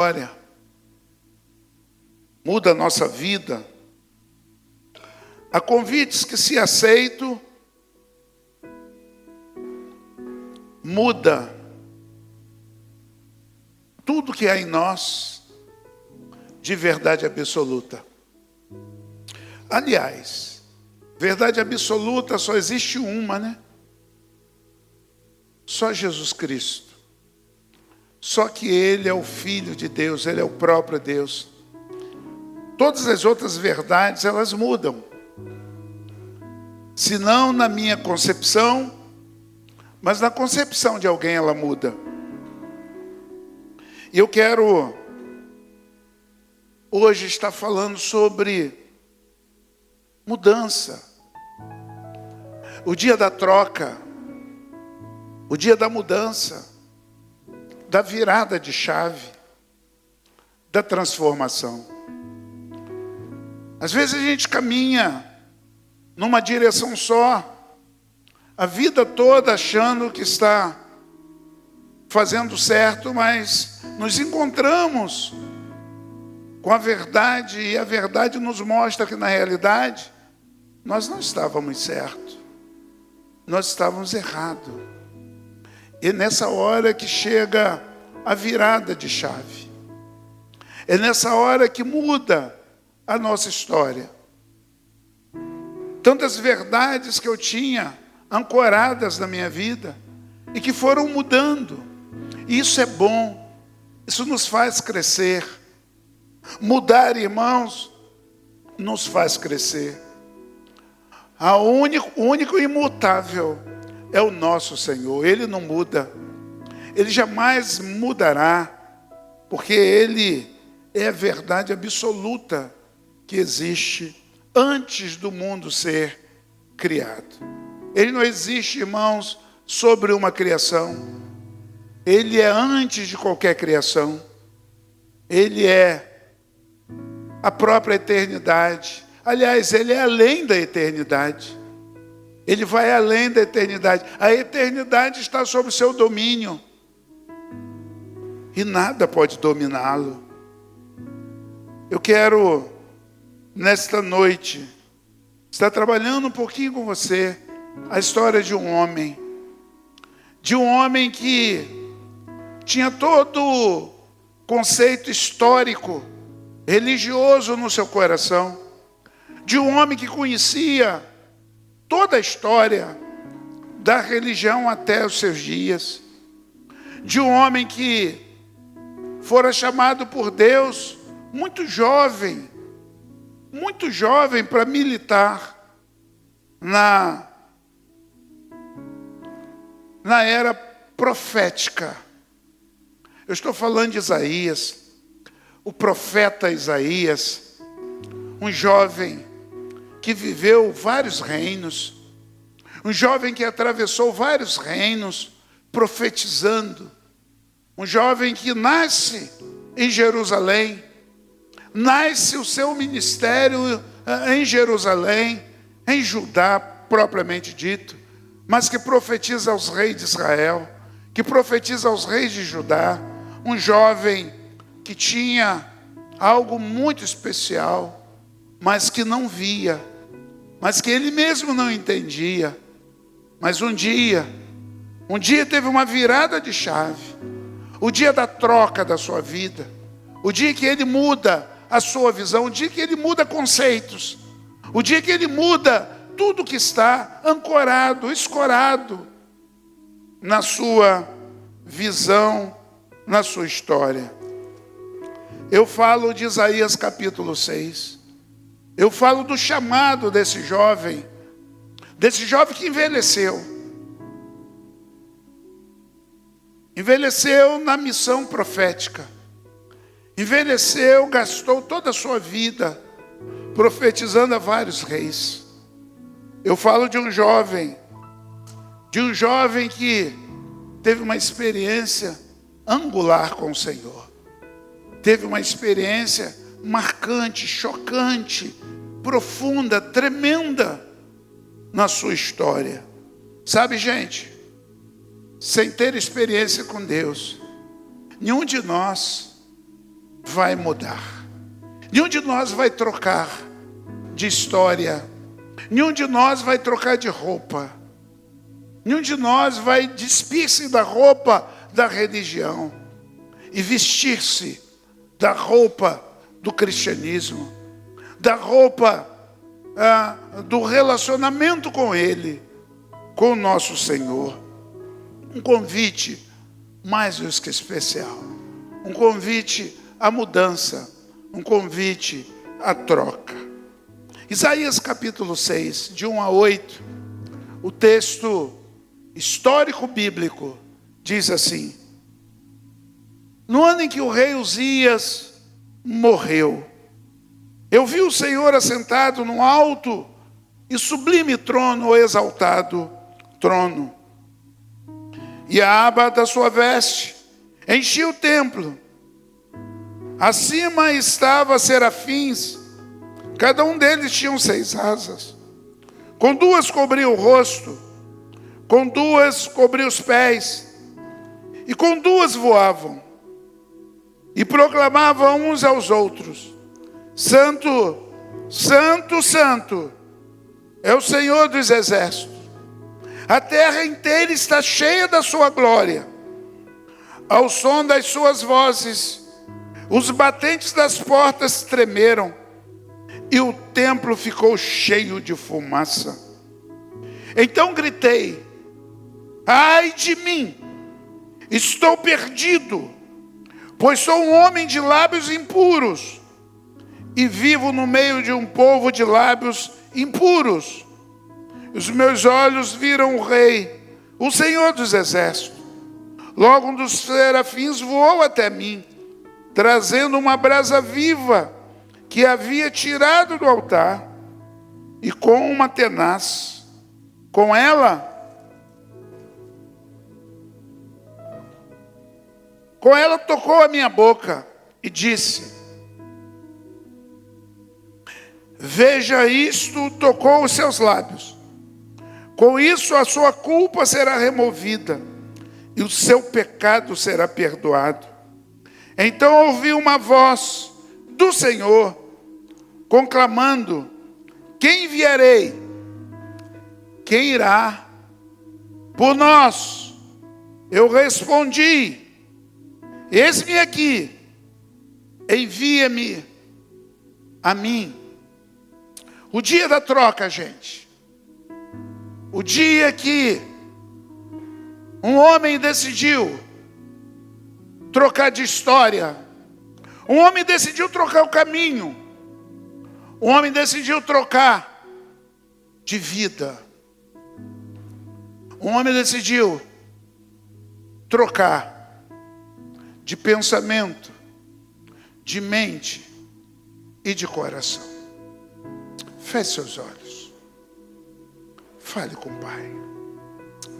história, muda a nossa vida. Há convites que, se aceito, muda tudo que há em nós de verdade absoluta. Aliás, verdade absoluta só existe uma, né? Só Jesus Cristo. Só que Ele é o Filho de Deus, Ele é o próprio Deus. Todas as outras verdades, elas mudam. Se não na minha concepção, mas na concepção de alguém ela muda. E eu quero hoje estar falando sobre mudança. O dia da troca, o dia da mudança, da virada de chave, da transformação. Às vezes a gente caminha numa direção só, a vida toda achando que está fazendo certo, mas nos encontramos com a verdade, e a verdade nos mostra que na realidade nós não estávamos certos, nós estávamos errados. E nessa hora que chega a virada de chave, é nessa hora que muda a nossa história. Tantas verdades que eu tinha ancoradas na minha vida e que foram mudando. E isso é bom, isso nos faz crescer. Mudar, irmãos, nos faz crescer. O único imutável é o nosso Senhor. Ele não muda. Ele jamais mudará, porque Ele é a verdade absoluta que existe antes do mundo ser criado. Ele não existe, irmãos, sobre uma criação. Ele é antes de qualquer criação. Ele é a própria eternidade. Aliás, Ele é além da eternidade. Ele vai além da eternidade. A eternidade está sob o seu domínio. E nada pode dominá-lo. Eu quero, nesta noite, estar trabalhando um pouquinho com você a história de um homem. De um homem que tinha todo o conceito histórico, religioso no seu coração. De um homem que conhecia toda a história da religião até os seus dias. De um homem que fora chamado por Deus muito jovem para militar na era profética. Eu estou falando de Isaías, o profeta Isaías, um jovem que viveu vários reinos, um jovem que atravessou vários reinos, profetizando, um jovem que nasce em Jerusalém, nasce o seu ministério em Jerusalém, em Judá propriamente dito, mas que profetiza aos reis de Israel, que profetiza aos reis de Judá, um jovem que tinha algo muito especial, mas que não via, mas que ele mesmo não entendia. Mas um dia teve uma virada de chave, o dia da troca da sua vida, o dia que ele muda a sua visão, o dia que ele muda conceitos, o dia que ele muda tudo que está ancorado, escorado na sua visão, na sua história. Eu falo de Isaías capítulo 6. Eu falo do chamado desse jovem que envelheceu. Envelheceu na missão profética. Envelheceu, gastou toda a sua vida profetizando a vários reis. Eu falo de um jovem que teve uma experiência angular com o Senhor. Teve uma experiência marcante, chocante, profunda, tremenda na sua história. Sabe, gente, sem ter experiência com Deus, nenhum de nós vai mudar. Nenhum de nós vai trocar de história. Nenhum de nós vai trocar de roupa. Nenhum de nós vai despir-se da roupa da religião e vestir-se da roupa do cristianismo, da roupa do relacionamento com Ele, com o nosso Senhor. Um convite mais do que especial, um convite à mudança, um convite à troca. Isaías capítulo 6, de 1 a 8, o texto histórico bíblico diz assim: no ano em que o rei Uzias morreu, eu vi o Senhor assentado num alto e sublime trono, ou exaltado trono, e a aba da sua veste enchia o templo. Acima estavam serafins, cada um deles tinha 6 asas. Com 2 cobria o rosto, com 2 cobria os pés, e com 2 voavam, e proclamavam uns aos outros: Santo, Santo, Santo é o Senhor dos exércitos. A terra inteira está cheia da sua glória. Ao som das suas vozes, os batentes das portas tremeram, e o templo ficou cheio de fumaça. Então gritei: ai de mim, estou perdido, pois sou um homem de lábios impuros, e vivo no meio de um povo de lábios impuros. Os meus olhos viram o Rei, o Senhor dos exércitos. Logo um dos serafins voou até mim, trazendo uma brasa viva que havia tirado do altar, e com uma tenaz, com ela tocou a minha boca e disse: veja, isto tocou os seus lábios. Com isso a sua culpa será removida e o seu pecado será perdoado. Então ouvi uma voz do Senhor conclamando: quem enviarei? Quem irá por nós? Eu respondi: eis-me aqui, envia-me a mim. O dia da troca, gente. O dia que um homem decidiu trocar de história. Um homem decidiu trocar o caminho. Um homem decidiu trocar de vida. Um homem decidiu trocar de pensamento, de mente e de coração. Feche seus olhos. Fale com o Pai.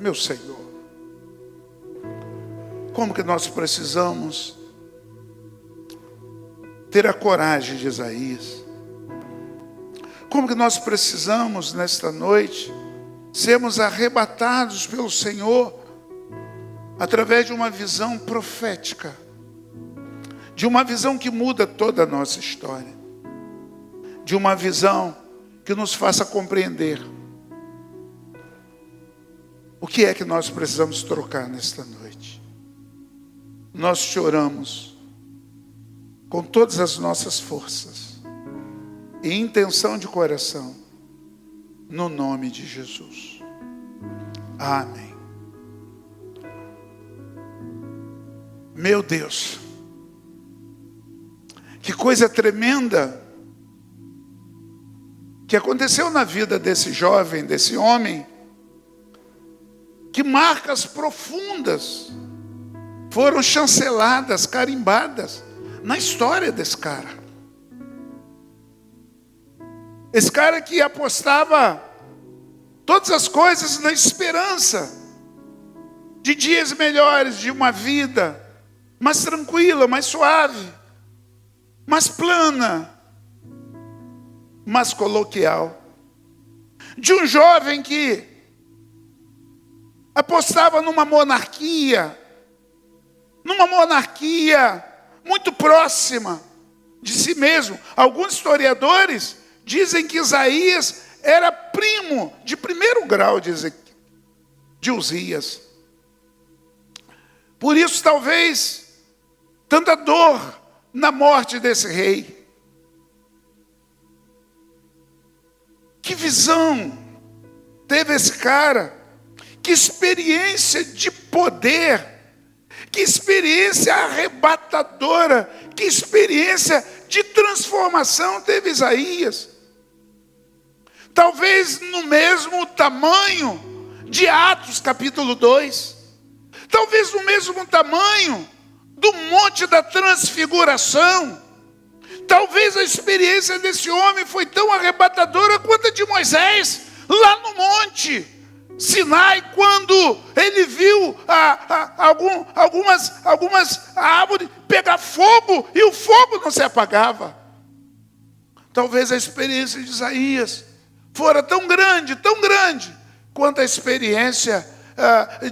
Meu Senhor, como que nós precisamos ter a coragem de Isaías? Como que nós precisamos nesta noite sermos arrebatados pelo Senhor através de uma visão profética, de uma visão que muda toda a nossa história, de uma visão que nos faça compreender o que é que nós precisamos trocar nesta noite. Nós te oramos com todas as nossas forças e intenção de coração, no nome de Jesus. Amém. Meu Deus, que coisa tremenda que aconteceu na vida desse jovem, desse homem. Que marcas profundas foram chanceladas, carimbadas na história desse cara. Esse cara que apostava todas as coisas na esperança de dias melhores, de uma vida mais tranquila, mais suave, mais plana, mais coloquial. De um jovem que apostava numa monarquia muito próxima de si mesmo. Alguns historiadores dizem que Isaías era primo de primeiro grau de Uzias. Por isso, talvez, tanta dor na morte desse rei. Que visão teve esse cara? Que experiência de poder, que experiência arrebatadora, que experiência de transformação teve Isaías. Talvez no mesmo tamanho de Atos capítulo 2, talvez no mesmo tamanho do Monte da Transfiguração. Talvez a experiência desse homem foi tão arrebatadora quanto a de Moisés, lá no monte Sinai, quando ele viu algumas árvores pegar fogo e o fogo não se apagava. Talvez a experiência de Isaías fora tão grande, quanto a experiência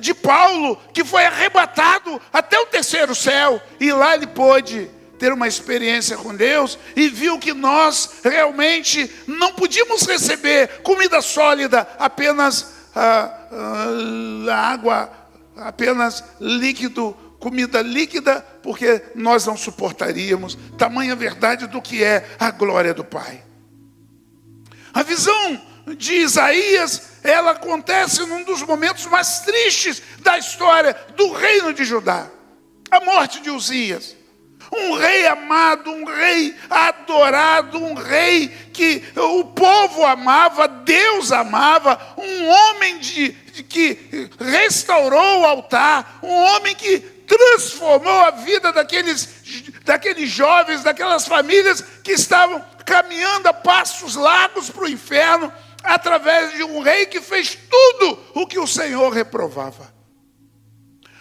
de Paulo, que foi arrebatado até o terceiro céu, e lá ele pôde ter uma experiência com Deus, e viu que nós realmente não podíamos receber comida sólida, apenas água, apenas líquido, comida líquida, porque nós não suportaríamos tamanha verdade do que é a glória do Pai. A visão de Isaías, ela acontece num dos momentos mais tristes da história do reino de Judá, a morte de Uzias. Um rei amado, um rei adorado, um rei que o povo amava, Deus amava, um homem que restaurou o altar, um homem que transformou a vida daqueles jovens, daquelas famílias que estavam caminhando a passos largos para o inferno, através de um rei que fez tudo o que o Senhor reprovava.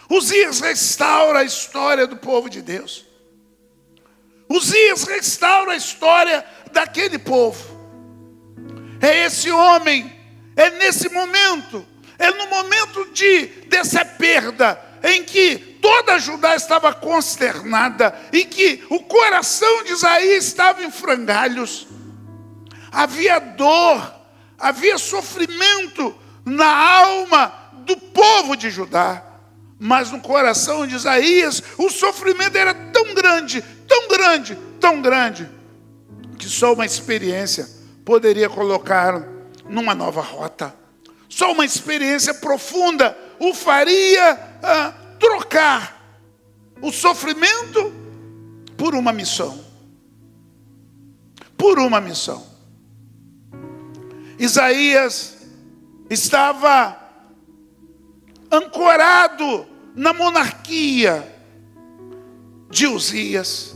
Uzias restaura a história do povo de Deus. Uzias restaura a história daquele povo. É esse homem, é nesse momento, é no momento dessa perda, em que toda Judá estava consternada, e que o coração de Isaías estava em frangalhos. Havia dor, havia sofrimento na alma do povo de Judá. Mas no coração de Isaías, o sofrimento era tão grande, que só uma experiência poderia colocá-lo numa nova rota. Só uma experiência profunda o faria trocar o sofrimento por uma missão. Por uma missão. Isaías estava ancorado na monarquia de Uzias.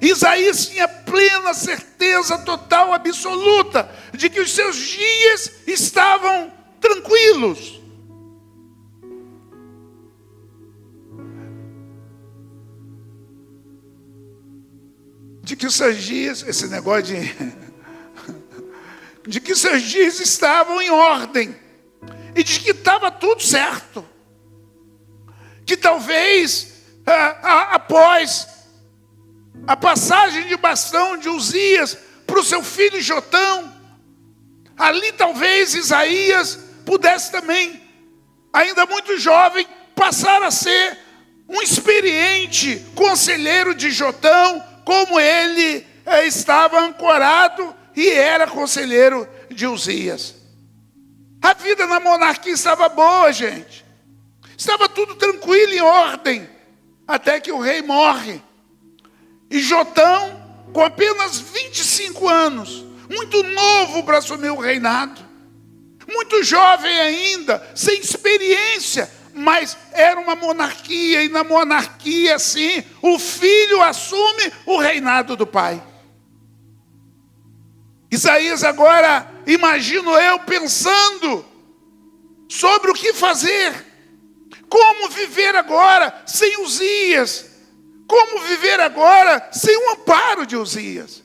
Isaías tinha plena certeza total, absoluta, de que os seus dias estavam tranquilos. De que os seus dias, esse negócio de que seus dias estavam em ordem, e de que estava tudo certo. Que talvez, após a passagem de bastão de Uzias para o seu filho Jotão, ali talvez Isaías pudesse também, ainda muito jovem, passar a ser um experiente conselheiro de Jotão, como ele estava ancorado e era conselheiro de Uzias. A vida na monarquia estava boa, gente. Estava tudo tranquilo, em ordem, até que o rei morre. E Jotão, com apenas 25 anos, muito novo para assumir o reinado, muito jovem ainda, sem experiência, mas era uma monarquia, e na monarquia, sim, o filho assume o reinado do pai. Isaías agora, imagino eu, pensando sobre o que fazer. Como viver agora sem Uzias? Como viver agora sem o amparo de Uzias?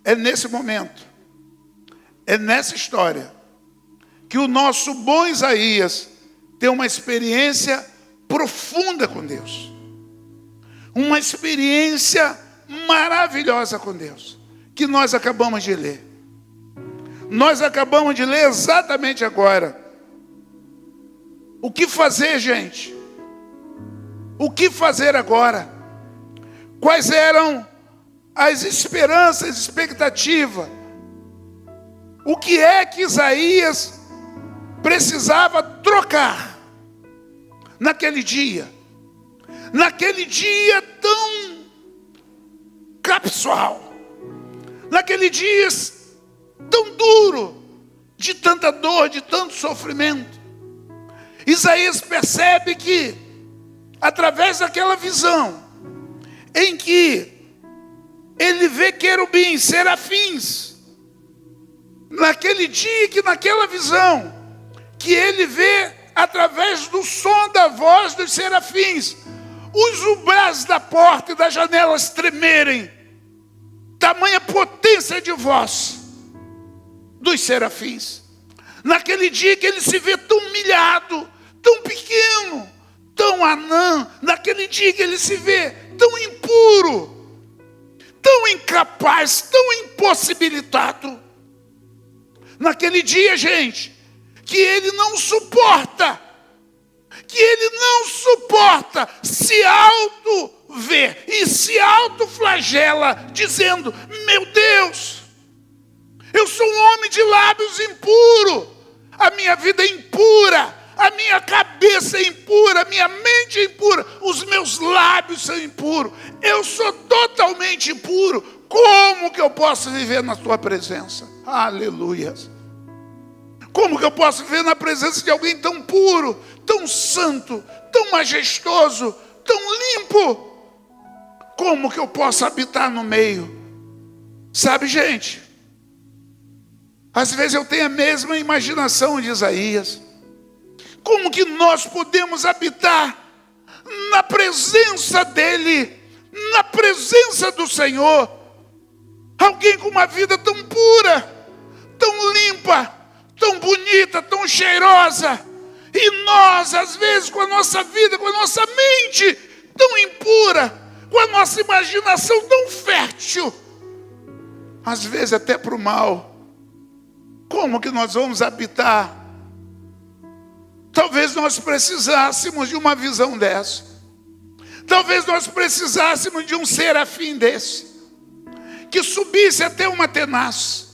É nesse momento, é nessa história, que o nosso bom Isaías tem uma experiência profunda com Deus. Uma experiência maravilhosa com Deus, que nós acabamos de ler. Nós acabamos de ler exatamente agora. O que fazer, gente? O que fazer agora? Quais eram as esperanças, expectativas? O que é que Isaías precisava trocar naquele dia? Naquele dia tão capsual, naquele dia tão duro, de tanta dor, de tanto sofrimento. Isaías percebe que, através daquela visão, em que ele vê querubins, serafins, naquele dia, que naquela visão, que ele vê através do som da voz dos serafins, os umbrais da porta e das janelas tremerem, tamanha potência de voz dos serafins. Naquele dia que ele se vê tão humilhado, tão pequeno, tão anã, naquele dia que ele se vê tão impuro, tão incapaz, tão impossibilitado. Naquele dia, gente, que ele não suporta, se auto-ver e se auto-flagela, dizendo: meu Deus, eu sou um homem de lábios impuro, a minha vida é impura, a minha cabeça é impura, a minha mente é impura, os meus lábios são impuros, eu sou totalmente impuro. Como que eu posso viver na tua presença? Aleluia. Como que eu posso viver na presença de alguém tão puro, tão santo, tão majestoso, tão limpo? Como que eu posso habitar no meio? Sabe, gente, às vezes eu tenho a mesma imaginação de Isaías. Como que nós podemos habitar na presença dEle, na presença do Senhor? Alguém com uma vida tão pura, tão limpa, tão bonita, tão cheirosa. E nós, às vezes, com a nossa vida, com a nossa mente tão impura, com a nossa imaginação tão fértil, às vezes até para o mal. Como que nós vamos habitar? Talvez nós precisássemos de uma visão dessa. Talvez nós precisássemos de um serafim desse, que subisse até uma tenaz,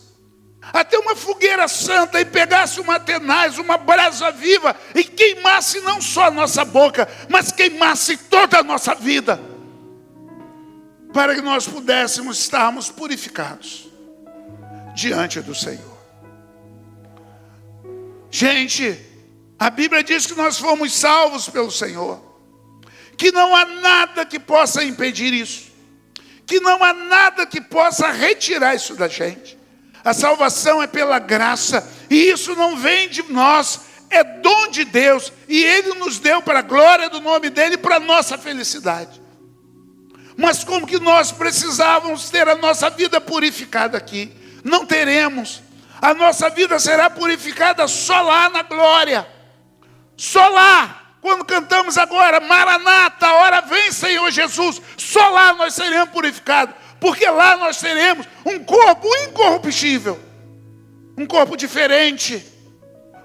até uma fogueira santa, e pegasse uma tenaz, uma brasa viva, e queimasse não só a nossa boca, mas queimasse toda a nossa vida, para que nós pudéssemos estarmos purificados diante do Senhor. Gente, a Bíblia diz que nós fomos salvos pelo Senhor, que não há nada que possa impedir isso, que não há nada que possa retirar isso da gente. A salvação é pela graça, e isso não vem de nós, é dom de Deus, e Ele nos deu para a glória do nome dEle e para a nossa felicidade. Mas como que nós precisávamos ter a nossa vida purificada aqui? Não teremos. A nossa vida será purificada só lá na glória. Só lá, quando cantamos agora, Maranata, a hora vem, Senhor Jesus. Só lá nós seremos purificados, porque lá nós teremos um corpo incorruptível, um corpo diferente,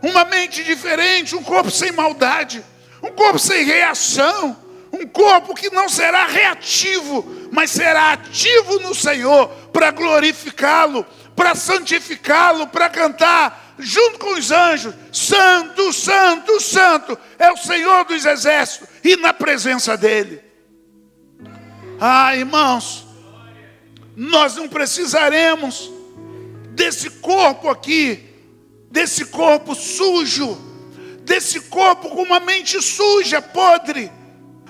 uma mente diferente, um corpo sem maldade, um corpo sem reação, um corpo que não será reativo, mas será ativo no Senhor, para glorificá-lo, para santificá-lo, para cantar junto com os anjos: Santo, Santo, Santo é o Senhor dos exércitos, e na presença dEle. Ah, irmãos, nós não precisaremos desse corpo aqui, desse corpo sujo, desse corpo com uma mente suja, podre.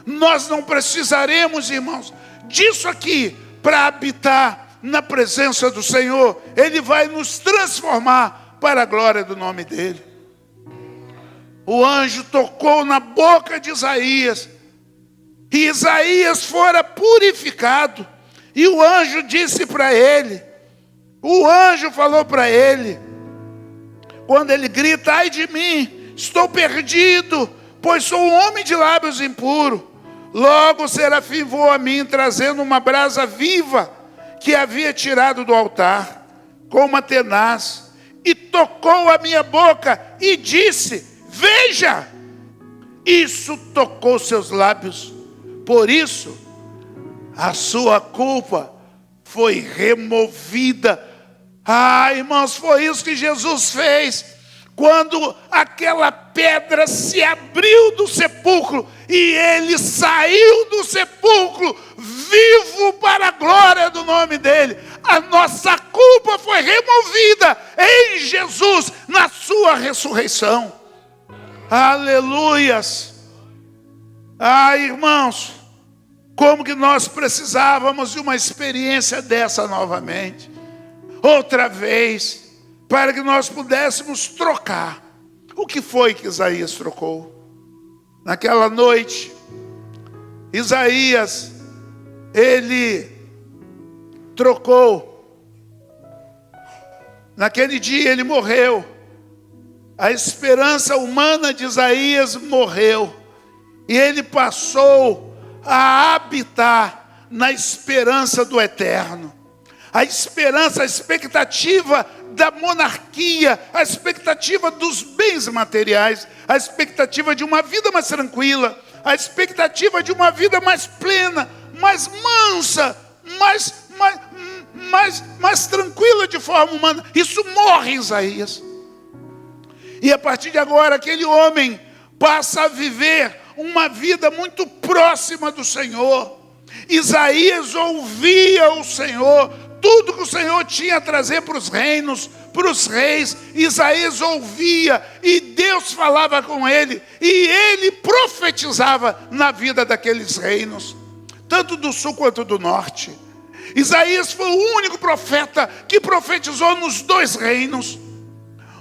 Nós não precisaremos, irmãos, disso aqui para habitar na presença do Senhor. Ele vai nos transformar para a glória do nome dEle. O anjo tocou na boca de Isaías, e Isaías fora purificado. E o anjo disse para ele, o anjo falou para ele, quando ele grita: ai de mim, estou perdido, pois sou um homem de lábios impuros. Logo o serafim voou a mim, trazendo uma brasa viva que havia tirado do altar, com uma tenaz, e tocou a minha boca e disse: veja, isso tocou seus lábios, por isso a sua culpa foi removida. Irmãos, foi isso que Jesus fez, quando aquela pedra se abriu do sepulcro, e ele saiu do sepulcro, vivo para a glória do nome dele. A nossa culpa foi removida em Jesus, na sua ressurreição. Aleluias! Irmãos, como que nós precisávamos de uma experiência dessa novamente, outra vez, para que nós pudéssemos trocar. O que foi que Isaías trocou? Naquela noite, Isaías, ele trocou. Naquele dia ele morreu. A esperança humana de Isaías morreu. E ele passou a habitar na esperança do eterno. A esperança, a expectativa da monarquia, a expectativa dos bens materiais, a expectativa de uma vida mais tranquila, a expectativa de uma vida mais plena, mais mansa, mais tranquila de forma humana. Isso morre em Isaías. E a partir de agora, aquele homem passa a viver uma vida muito próxima do Senhor. Isaías ouvia o Senhor, tudo que o Senhor tinha a trazer para os reinos, para os reis. Isaías ouvia, e Deus falava com ele, e ele profetizava na vida daqueles reinos, tanto do sul quanto do norte. Isaías foi o único profeta que profetizou nos dois reinos.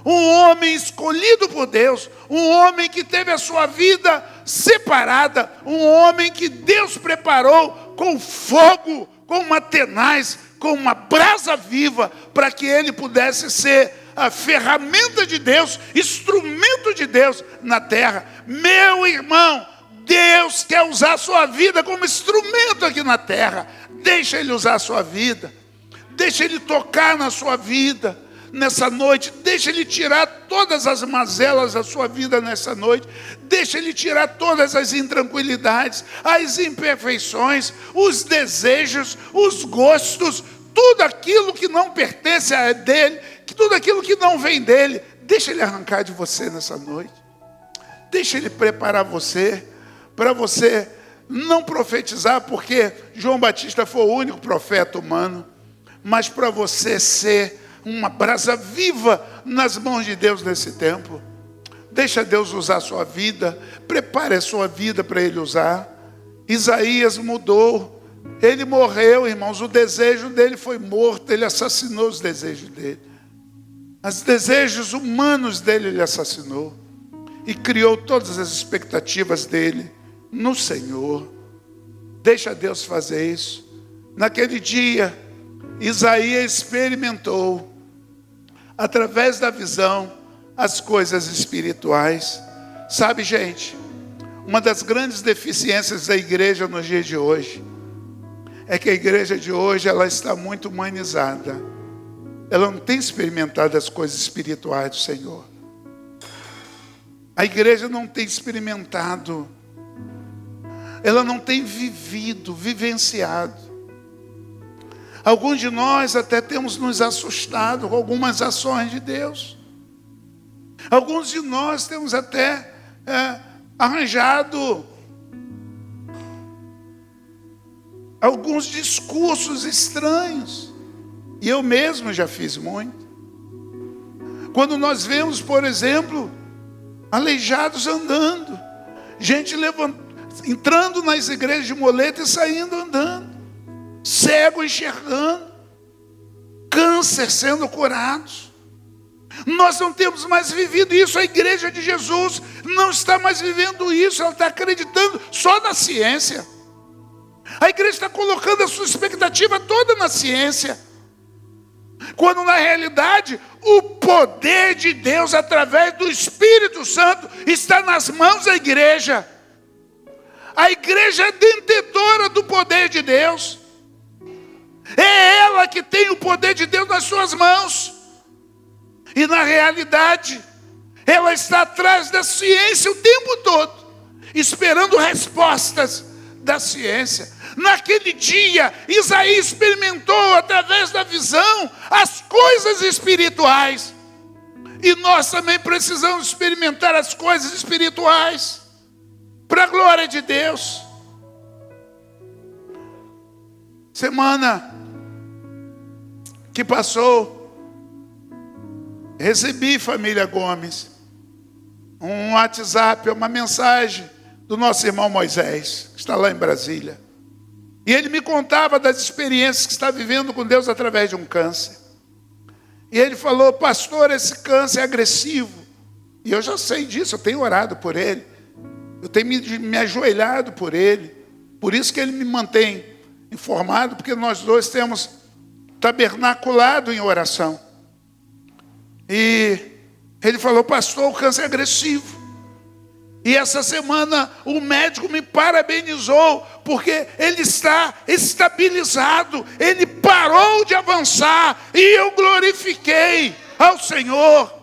Um homem escolhido por Deus, um homem que teve a sua vida separada, um homem que Deus preparou com fogo, com uma tenaz, com uma brasa viva, para que ele pudesse ser a ferramenta de Deus, instrumento de Deus na terra. Meu irmão, Deus quer usar a sua vida como instrumento aqui na terra. Deixa Ele usar a sua vida, deixa Ele tocar na sua vida nessa noite, deixa Ele tirar todas as mazelas da sua vida nessa noite, deixa Ele tirar todas as intranquilidades, as imperfeições, os desejos, os gostos, tudo aquilo que não pertence a dele, tudo aquilo que não vem dele. Deixa Ele arrancar de você nessa noite, deixa Ele preparar você, para você não profetizar, porque João Batista foi o único profeta humano, mas para você ser uma brasa viva nas mãos de Deus nesse tempo. Deixa Deus usar a sua vida, prepare a sua vida para Ele usar. Isaías mudou, ele morreu, irmãos, o desejo dele foi morto, ele assassinou os desejos dele. Os desejos humanos dele ele assassinou, e criou todas as expectativas dele no Senhor. Deixa Deus fazer isso. Naquele dia, Isaías experimentou, através da visão, as coisas espirituais. Sabe, gente, uma das grandes deficiências da igreja nos dias de hoje é que a igreja de hoje ela está muito humanizada. Ela não tem experimentado as coisas espirituais do Senhor. A igreja não tem experimentado, ela não tem vivenciado. Alguns de nós até temos nos assustado com algumas ações de Deus. Alguns de nós temos até arranjado alguns discursos estranhos. E eu mesmo já fiz muito. Quando nós vemos, por exemplo, aleijados andando, gente entrando nas igrejas de moleta e saindo andando, cego enxergando, câncer sendo curados. Nós não temos mais vivido isso. A igreja de Jesus não está mais vivendo isso. Ela está acreditando só na ciência. A igreja está colocando a sua expectativa toda na ciência, quando na realidade o poder de Deus através do Espírito Santo está nas mãos da igreja. A igreja é detentora do poder de Deus. É ela que tem o poder de Deus nas suas mãos. E na realidade, ela está atrás da ciência o tempo todo, esperando respostas da ciência. Naquele dia, Isaías experimentou através da visão as coisas espirituais. E nós também precisamos experimentar as coisas espirituais para a glória de Deus. Semana que passou, recebi, família Gomes, um WhatsApp, uma mensagem do nosso irmão Moisés, que está lá em Brasília. E ele me contava das experiências que está vivendo com Deus através de um câncer. E ele falou: pastor, esse câncer é agressivo. E eu já sei disso, eu tenho orado por ele. Eu tenho me ajoelhado por ele. Por isso que ele me mantém informado, porque nós dois temos tabernaculado em oração. E ele falou: pastor, o câncer é agressivo. E essa semana o médico me parabenizou, porque ele está estabilizado, ele parou de avançar, e eu glorifiquei ao Senhor.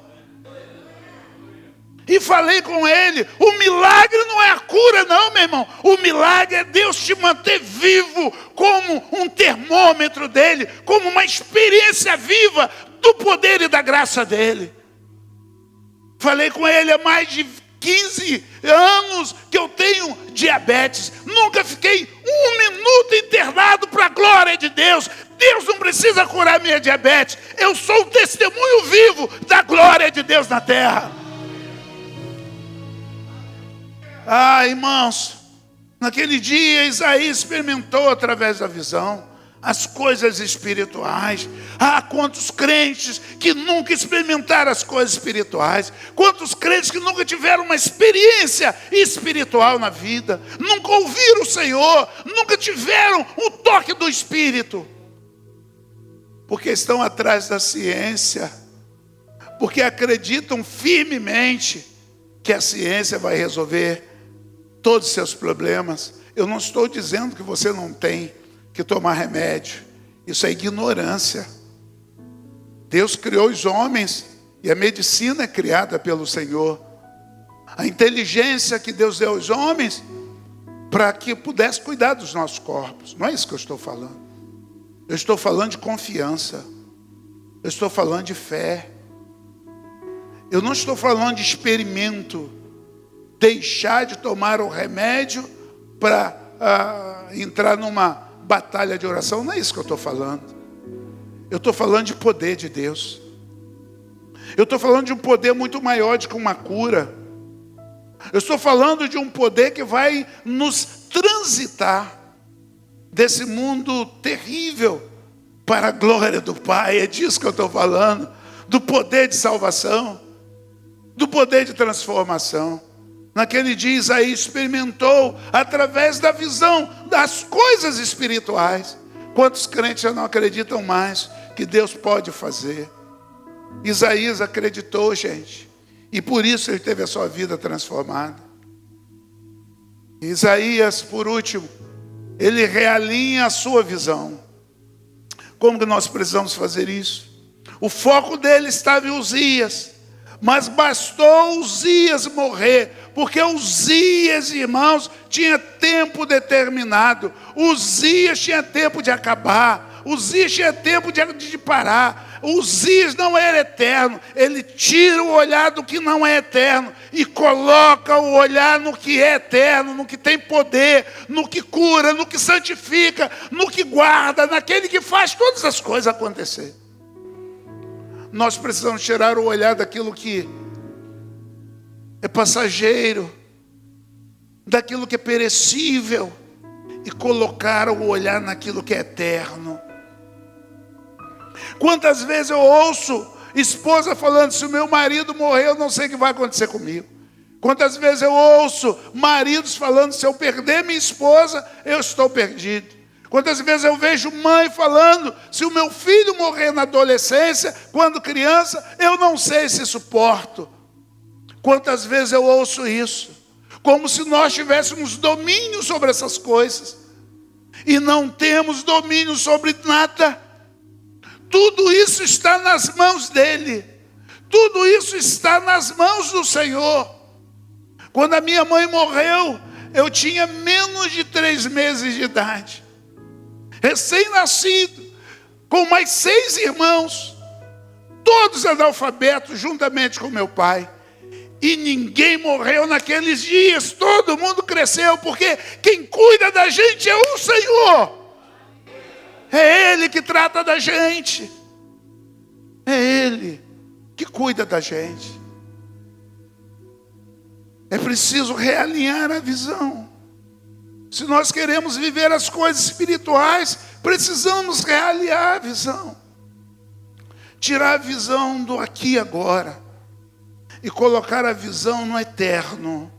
E falei com ele: o milagre não é a cura não, meu irmão. O milagre é Deus te manter vivo, como um termômetro dele, como uma experiência viva do poder e da graça dele. Falei com ele: há mais de 15 anos que eu tenho diabetes. Nunca fiquei um minuto internado para a glória de Deus. Deus não precisa curar minha diabetes. Eu sou o testemunho vivo da glória de Deus na terra. Ah, irmãos, naquele dia Isaías experimentou através da visão as coisas espirituais. Ah, quantos crentes que nunca experimentaram as coisas espirituais. Quantos crentes que nunca tiveram uma experiência espiritual na vida. Nunca ouviram o Senhor. Nunca tiveram o toque do Espírito. Porque estão atrás da ciência. Porque acreditam firmemente que a ciência vai resolver todos os seus problemas. Eu não estou dizendo que você não tem que tomar remédio. Isso é ignorância. Deus criou os homens e a medicina é criada pelo Senhor. A inteligência que Deus deu aos homens para que pudesse cuidar dos nossos corpos. Não é isso que eu estou falando. Eu estou falando de confiança. Eu estou falando de fé. Eu não estou falando de experimento. Deixar de tomar o remédio para entrar numa batalha de oração. Não é isso que eu estou falando. Eu estou falando de poder de Deus. Eu estou falando de um poder muito maior do que uma cura. Eu estou falando de um poder que vai nos transitar desse mundo terrível para a glória do Pai. É disso que eu estou falando. Do poder de salvação. Do poder de transformação. Naquele dia Isaías experimentou através da visão das coisas espirituais. Quantos crentes já não acreditam mais que Deus pode fazer? Isaías acreditou, gente. E por isso ele teve a sua vida transformada. Isaías, por último, ele realinha a sua visão. Como que nós precisamos fazer isso? O foco dele estava em Uzias. Mas bastou Uzias morrer, porque Uzias, irmãos, tinha tempo determinado. Uzias tinha tempo de acabar. Uzias tinha tempo de parar. Uzias não era eterno. Ele tira o olhar do que não é eterno e coloca o olhar no que é eterno, no que tem poder, no que cura, no que santifica, no que guarda, naquele que faz todas as coisas acontecer. Nós precisamos tirar o olhar daquilo que é passageiro, daquilo que é perecível, e colocar o olhar naquilo que é eterno. Quantas vezes eu ouço esposa falando: se o meu marido morrer, eu não sei o que vai acontecer comigo. Quantas vezes eu ouço maridos falando: se eu perder minha esposa, eu estou perdido. Quantas vezes eu vejo mãe falando: se o meu filho morrer na adolescência, quando criança, eu não sei se suporto. Quantas vezes eu ouço isso? como se nós tivéssemos domínio sobre essas coisas, e não temos domínio sobre nada. Tudo isso está nas mãos dele, tudo isso está nas mãos do Senhor. Quando a minha mãe morreu, eu tinha menos de 3 meses de idade, recém-nascido, com mais 6 irmãos, todos analfabetos, juntamente com meu pai. E ninguém morreu naqueles dias, todo mundo cresceu, porque quem cuida da gente é o Senhor. É Ele que trata da gente, é Ele que cuida da gente. É preciso realinhar a visão. Se nós queremos viver as coisas espirituais, precisamos realinhar a visão. Tirar a visão do aqui e agora e colocar a visão no eterno.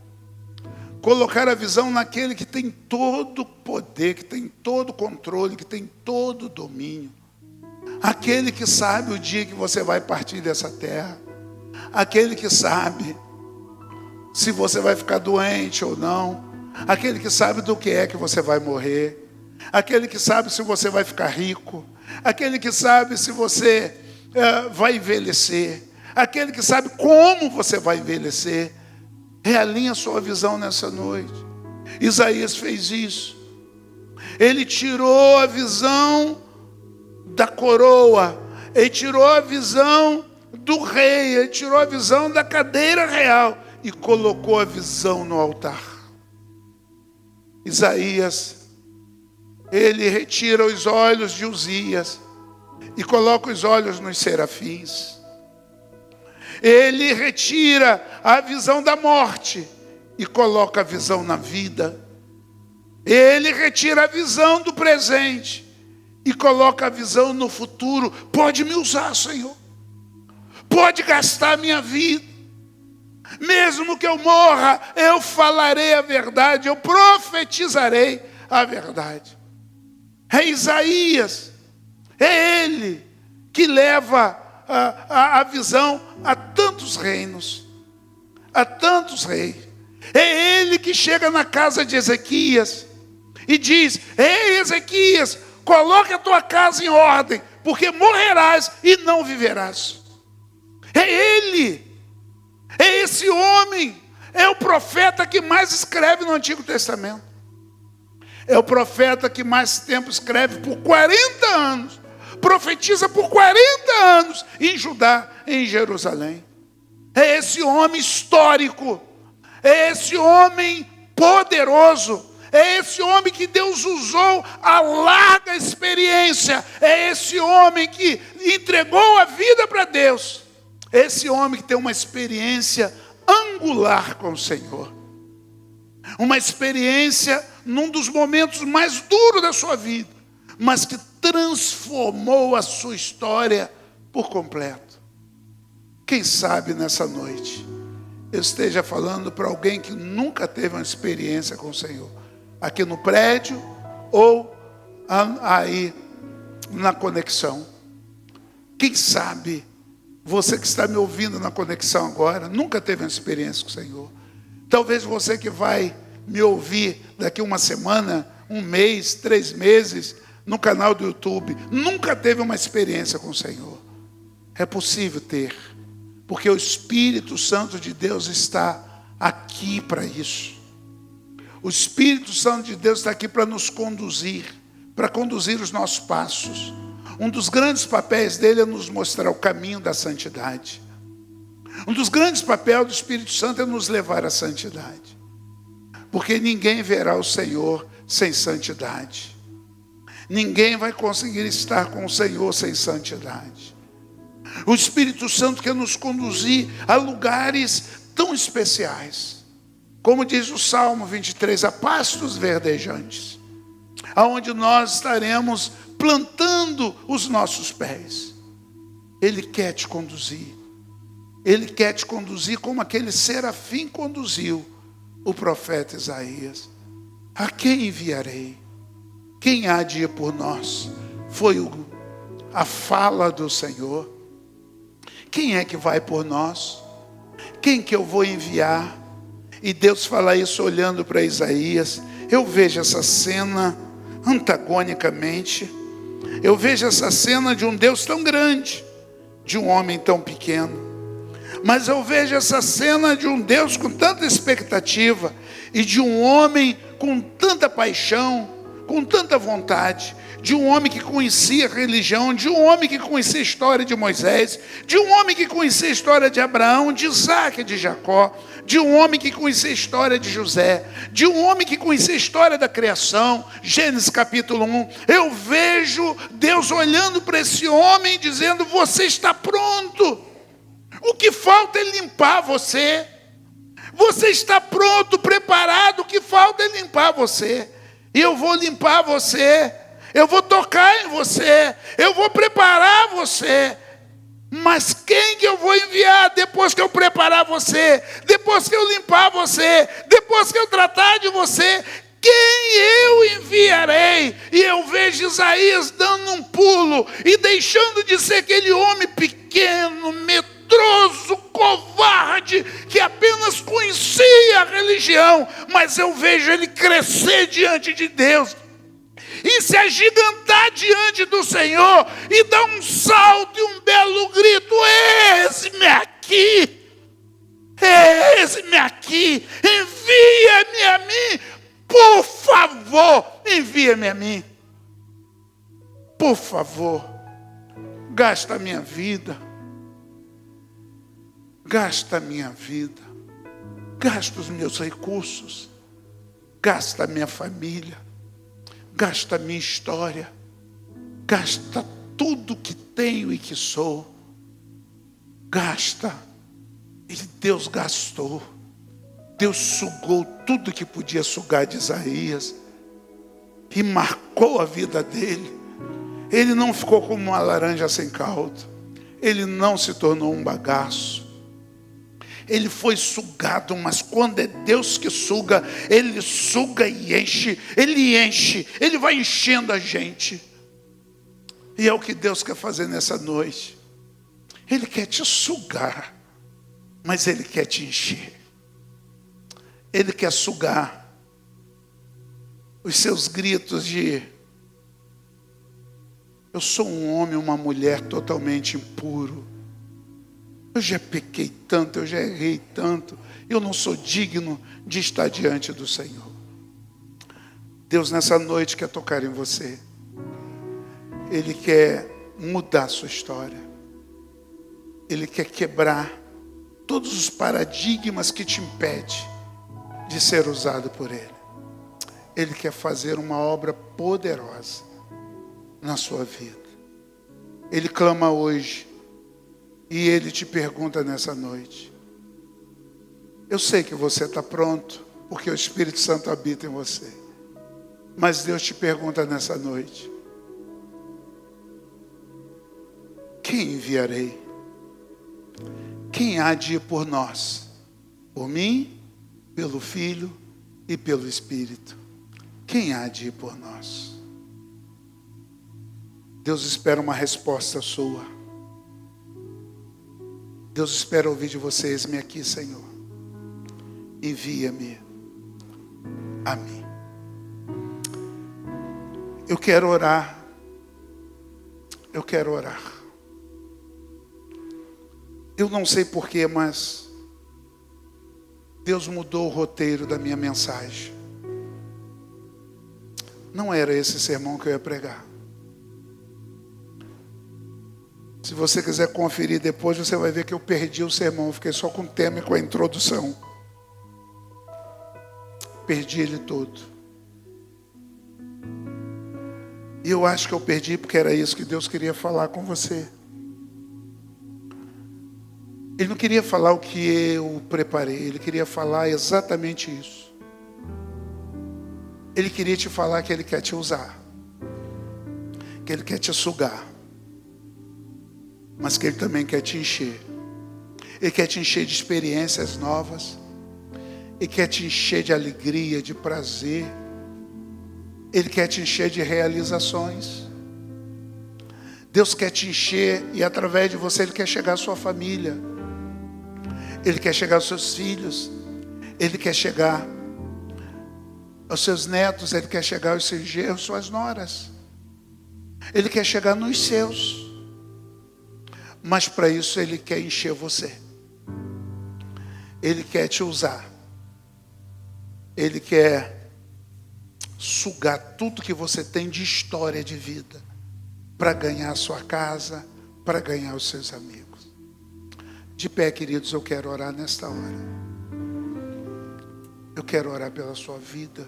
Colocar a visão naquele que tem todo o poder, que tem todo o controle, que tem todo o domínio. Aquele que sabe o dia que você vai partir dessa terra. Aquele que sabe se você vai ficar doente ou não. Aquele que sabe do que é que você vai morrer. Aquele que sabe se você vai ficar rico. Aquele que sabe se você vai envelhecer. Aquele que sabe como você vai envelhecer. Realinha a sua visão nessa noite. Isaías fez isso. Ele tirou a visão da coroa. Ele tirou a visão do rei. Ele tirou a visão da cadeira real e colocou a visão no altar. Isaías, ele retira os olhos de Uzias e coloca os olhos nos serafins. Ele retira a visão da morte e coloca a visão na vida. Ele retira a visão do presente e coloca a visão no futuro. Pode me usar, Senhor. Pode gastar a minha vida. Mesmo que eu morra, eu falarei a verdade, eu profetizarei a verdade. É Isaías, é ele que leva a visão a tantos reinos, a tantos reis. É ele que chega na casa de Ezequias e diz: ei, Ezequias, coloque a tua casa em ordem, porque morrerás e não viverás. É ele. É esse homem, é o profeta que mais escreve no Antigo Testamento. É o profeta que mais tempo escreve, por 40 anos. Profetiza por 40 anos em Judá, em Jerusalém. É esse homem histórico. É esse homem poderoso. É esse homem que Deus usou a larga experiência. É esse homem que entregou a vida para Deus. Esse homem que tem uma experiência angular com o Senhor. Uma experiência num dos momentos mais duros da sua vida, mas que transformou a sua história por completo. Quem sabe nessa noite eu esteja falando para alguém que nunca teve uma experiência com o Senhor, aqui no prédio ou aí na conexão. Quem sabe você que está me ouvindo na conexão agora, nunca teve uma experiência com o Senhor. Talvez você que vai me ouvir daqui uma semana, um mês, 3 meses, no canal do YouTube, nunca teve uma experiência com o Senhor. É possível ter, porque o Espírito Santo de Deus está aqui para isso. O Espírito Santo de Deus está aqui para nos conduzir, para conduzir os nossos passos. Um dos grandes papéis dele é nos mostrar o caminho da santidade. Um dos grandes papéis do Espírito Santo é nos levar à santidade. Porque ninguém verá o Senhor sem santidade. Ninguém vai conseguir estar com o Senhor sem santidade. O Espírito Santo quer nos conduzir a lugares tão especiais. Como diz o Salmo 23, a pastos verdejantes, aonde nós estaremos plantando os nossos pés. Ele quer te conduzir. Ele quer te conduzir como aquele serafim conduziu o profeta Isaías. A quem enviarei? Quem há de ir por nós? Foi a fala do Senhor. Quem é que vai por nós? Quem que eu vou enviar? E Deus fala isso olhando para Isaías. Eu vejo essa cena antagonicamente. Eu vejo essa cena de um Deus tão grande, de um homem tão pequeno. Mas eu vejo essa cena de um Deus com tanta expectativa e de um homem com tanta paixão, com tanta vontade, de um homem que conhecia a religião, de um homem que conhecia a história de Moisés, de um homem que conhecia a história de Abraão, de Isaac e de Jacó, de um homem que conhecia a história de José, de um homem que conhecia a história da criação, Gênesis capítulo 1. Eu vejo Deus olhando para esse homem dizendo: você está pronto. O que falta é limpar você. Você está pronto, preparado. O que falta é limpar você. E eu vou limpar você. Eu vou tocar em você. Eu vou preparar você. Mas quem que eu vou enviar depois que eu preparar você? Depois que eu limpar você? Depois que eu tratar de você? Quem eu enviarei? E eu vejo Isaías dando um pulo e deixando de ser aquele homem pequeno, medroso, covarde, que apenas conhecia a religião, mas eu vejo ele crescer diante de Deus e se agigantar diante do Senhor e dar um salto e um belo grito: eis-me aqui, eis-me aqui, envia-me a mim, por favor, envia-me a mim, por favor, gasta a minha vida, gasta a minha vida, gasta os meus recursos, gasta a minha família, gasta a minha história, gasta tudo que tenho e que sou, gasta. E Deus gastou. Deus sugou tudo que podia sugar de Isaías e marcou a vida dele. Ele não ficou como uma laranja sem caldo. Ele não se tornou um bagaço. Ele foi sugado, mas quando é Deus que suga, Ele suga e enche. Ele enche, Ele vai enchendo a gente. E é o que Deus quer fazer nessa noite. Ele quer te sugar, mas Ele quer te encher. Ele quer sugar os seus gritos de: eu sou um homem, uma mulher totalmente impuro. Eu já pequei tanto, eu já errei tanto. Eu não sou digno de estar diante do Senhor. Deus nessa noite quer tocar em você. Ele quer mudar a sua história. Ele quer quebrar todos os paradigmas que te impedem de ser usado por Ele. Ele quer fazer uma obra poderosa na sua vida. Ele clama hoje e Ele te pergunta nessa noite. Eu sei que você está pronto, porque o Espírito Santo habita em você. Mas Deus te pergunta nessa noite: quem enviarei? Quem há de ir por nós? Por mim, pelo Filho e pelo Espírito. Quem há de ir por nós? Deus espera uma resposta sua. Deus espera ouvir de você: eis-me aqui, Senhor. Envia-me a mim. Eu quero orar. Eu quero orar. Eu não sei porquê, mas Deus mudou o roteiro da minha mensagem. Não era esse sermão que eu ia pregar. Se você quiser conferir depois, você vai ver que eu perdi o sermão. Eu fiquei só com o tema e com a introdução. Perdi ele todo. E eu acho que eu perdi porque era isso que Deus queria falar com você. Ele não queria falar o que eu preparei. Ele queria falar exatamente isso. Ele queria te falar que Ele quer te usar. Que Ele quer te sugar. Mas que Ele também quer te encher. Ele quer te encher de experiências novas. Ele quer te encher de alegria, de prazer. Ele quer te encher de realizações. Deus quer te encher e através de você Ele quer chegar à sua família. Ele quer chegar aos seus filhos. Ele quer chegar aos seus netos, Ele quer chegar aos seus genros, suas noras. Ele quer chegar nos seus. Mas para isso Ele quer encher você. Ele quer te usar. Ele quer sugar tudo que você tem de história de vida para ganhar a sua casa, para ganhar os seus amigos. De pé, queridos, eu quero orar nesta hora. Eu quero orar pela sua vida.